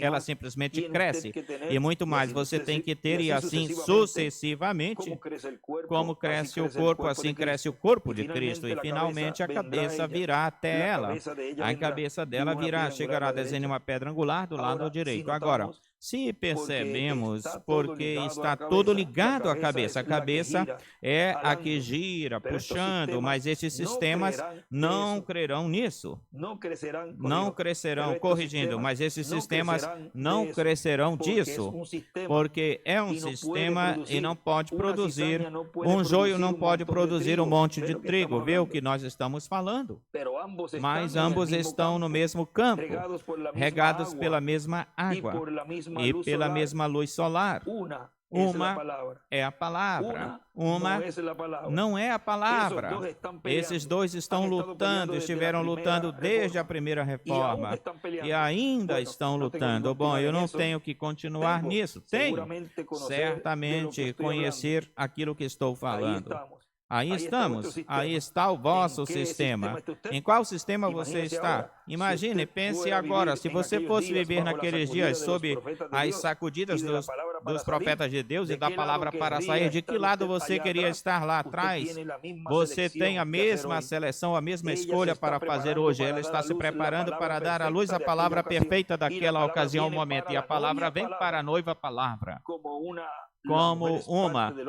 Ela simplesmente cresce, e muito mais você tem que ter, e assim sucessivamente. Como cresce o corpo, assim cresce o corpo de Cristo, e finalmente a cabeça virá até ela. A cabeça dela chegará a desenhar uma pedra angular do lado direito. Agora, Se percebemos, porque está todo ligado à cabeça. A cabeça é a que gira, puxando, mas esses sistemas não crerão nisso. Não crescerão, corrigindo, mas esses sistemas não crescerão disso, porque é um sistema e não pode produzir, um joio não pode produzir um monte de trigo. Vê o que nós estamos falando. Mas ambos estão no mesmo campo, regados pela mesma água e pela mesma luz solar. Uma é a palavra, uma não é a palavra. Esses dois estão lutando, estiveram lutando desde a primeira reforma e ainda estão lutando. Bom, eu não tenho que continuar nisso. Tenho certamente conhecer aquilo que estou falando. Aí estamos, aí está o vosso sistema. Em qual sistema você está? Imagine, pense agora, se você fosse viver naqueles dias sob as sacudidas dos profetas de Deus e da palavra para sair, de que lado você queria estar lá atrás? Você tem a mesma seleção, a mesma escolha para fazer hoje. Ela está se preparando para dar à luz a palavra perfeita daquela ocasião, momento. E a palavra vem para a noiva palavra. Como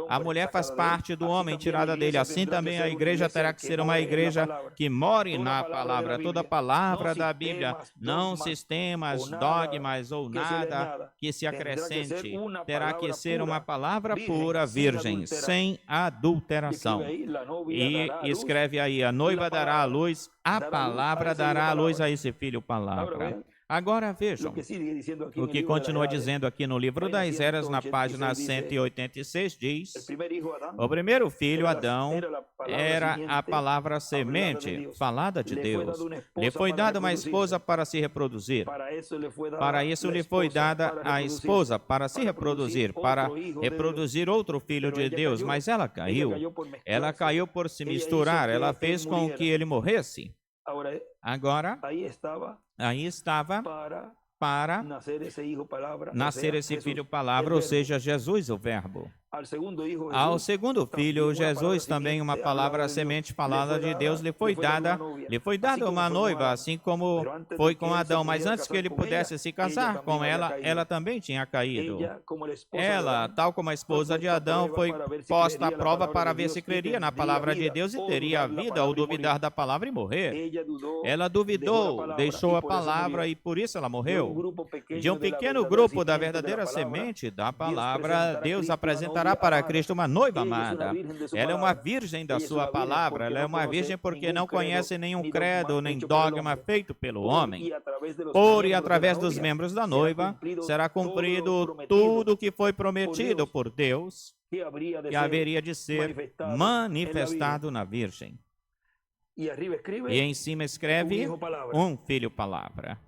a mulher faz parte do homem tirada dele, assim também a igreja terá que ser uma igreja que more na palavra, toda palavra da Bíblia, não sistemas, dogmas ou nada que se acrescente, terá que ser uma palavra pura, virgem, sem adulteração. E escreve aí, a noiva dará à luz, a palavra dará à luz a esse filho, palavra. Agora vejam o que continua dizendo aqui no livro das Eras, na página 186, diz: o primeiro filho, Adão, era a palavra semente falada de Deus. Lhe foi dada uma esposa para se reproduzir. Para isso lhe foi dada a esposa para se reproduzir, para reproduzir outro filho de Deus. Mas ela caiu. Ela caiu por se misturar. Ela fez com que ele morresse. Agora, aí estava para nascer esse filho palavra, ou seja, Jesus, o verbo. Ao segundo filho, Jesus, também uma palavra semente falada de Deus, lhe foi dada uma noiva, assim como foi com Adão, mas antes que ele pudesse se casar com ela, ela também tinha caído. Ela, tal como a esposa de Adão, foi posta à prova para ver se creria na palavra de Deus e teria a vida, ou duvidar da palavra e morrer. Ela duvidou, deixou a palavra e por isso ela morreu. De um pequeno grupo da verdadeira semente da palavra, Deus apresentará para Cristo uma noiva amada. Ela é uma virgem da sua palavra. Ela é uma virgem porque não conhece nenhum credo, nem dogma feito pelo homem. Por e através dos membros da noiva será cumprido tudo o que foi prometido por Deus e haveria de ser manifestado na virgem. E em cima escreve um filho palavra.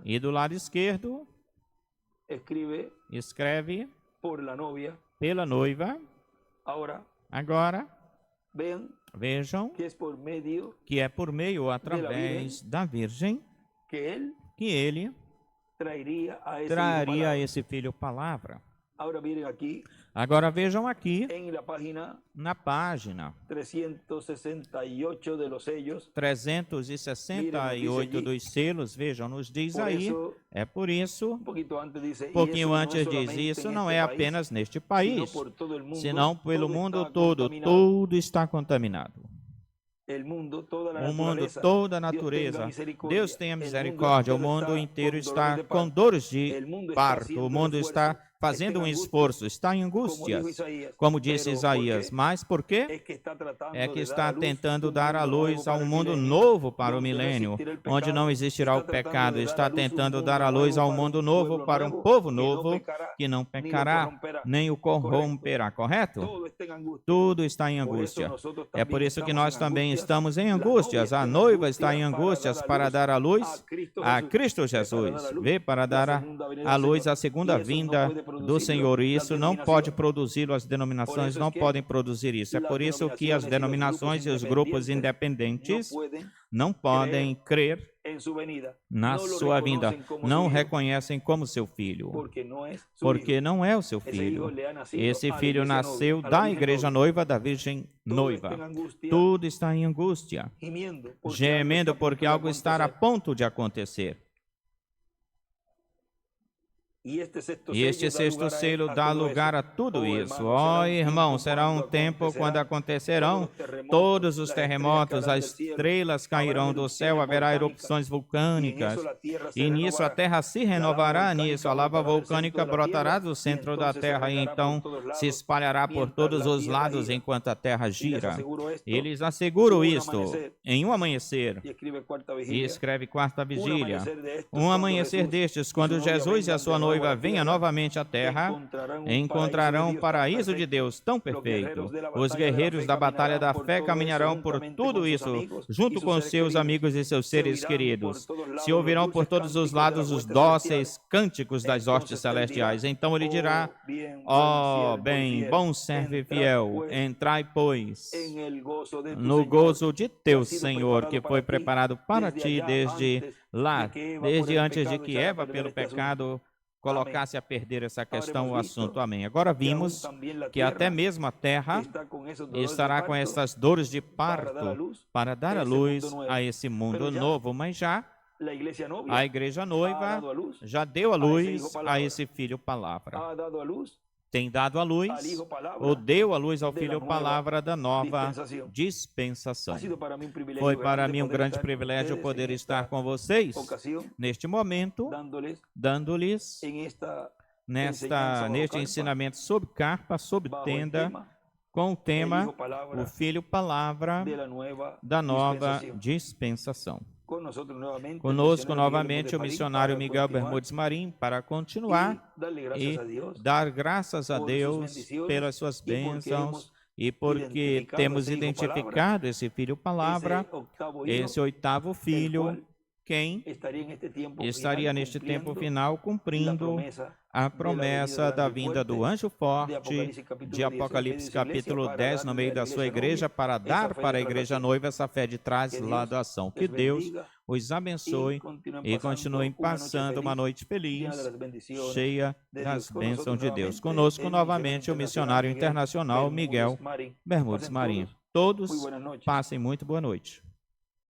E do lado esquerdo escreve pela noiva. Agora, vejam que é por meio, através da virgem, que ele traria esse filho palavra. Agora vejam aqui, na página 368 dos selos, vejam, nos diz aí, é por isso, um pouquinho antes diz, isso não é apenas neste país, senão pelo mundo todo, tudo está contaminado. O mundo, toda a natureza, Deus tenha misericórdia, o mundo inteiro está com dores de parto, o mundo está fazendo um esforço, está em angústias, como disse Isaías. Mas por quê? É que está tentando dar a luz a um mundo novo para o milênio, onde não existirá o pecado. Está tentando dar a luz a um mundo novo para um povo novo que não pecará, nem o corromperá, correto? Tudo está em angústia. É por isso que nós também estamos em angústias. A noiva está em angústias para dar a luz a Cristo Jesus. Vê, para dar a luz à segunda vinda do Senhor, e isso não pode produzi-lo, as denominações não podem produzir isso. É por isso que as denominações e os grupos independentes não podem crer na sua vinda, não reconhecem como seu filho, porque não é o seu filho. Esse filho nasceu da igreja noiva, da virgem noiva. Tudo está em angústia, gemendo porque algo está a ponto de acontecer. E este sexto selo dá lugar a tudo isso. Ó, irmão, será um tempo quando acontecerão todos os terremotos, as estrelas cairão do céu, haverá erupções vulcânicas, e nisso a terra se renovará, nisso a lava vulcânica brotará do centro da terra, e então se espalhará por todos os lados enquanto a terra gira. E lhes asseguro isto em um amanhecer, e escreve quarta vigília. Um amanhecer destes, quando Jesus e a sua noiva venha novamente à terra, encontrarão o paraíso de Deus tão perfeito. Os guerreiros da batalha da fé caminharão por tudo isso, junto com seus amigos e seus seres queridos. Se ouvirão por todos os lados os dóceis cânticos das hostes celestiais. Então ele dirá: ó, bem, bom servo e fiel, entrai, pois, no gozo de teu Senhor, que foi preparado para ti desde lá, desde antes de que Eva, pelo pecado, colocasse a perder essa questão, o assunto. Amém. Agora vimos que até mesmo a terra estará com essas dores de parto para dar a luz a esse mundo novo, mas já a igreja noiva já deu a luz a esse filho palavra. Tem dado a luz, ou deu a luz ao Filho Palavra da nova dispensação. Foi para mim um grande privilégio poder estar com vocês neste momento, dando-lhes neste ensinamento sobre carpa, sobre tenda, com o tema o Filho Palavra da nova dispensação. Conosco novamente o missionário Miguel Bermudes Marim para continuar e dar graças a Deus pelas suas bênçãos e porque temos identificado esse Filho Palavra, esse oitavo filho, quem estaria neste tempo final cumprindo a promessa da vinda do anjo forte de Apocalipse capítulo 10 no meio da sua igreja para dar para a igreja noiva essa fé de transladação. Que Deus os abençoe e continuem passando uma noite feliz, cheia das bênçãos de Deus. Conosco novamente o missionário internacional Miguel Bermudes Marim. Todos passem muito boa noite.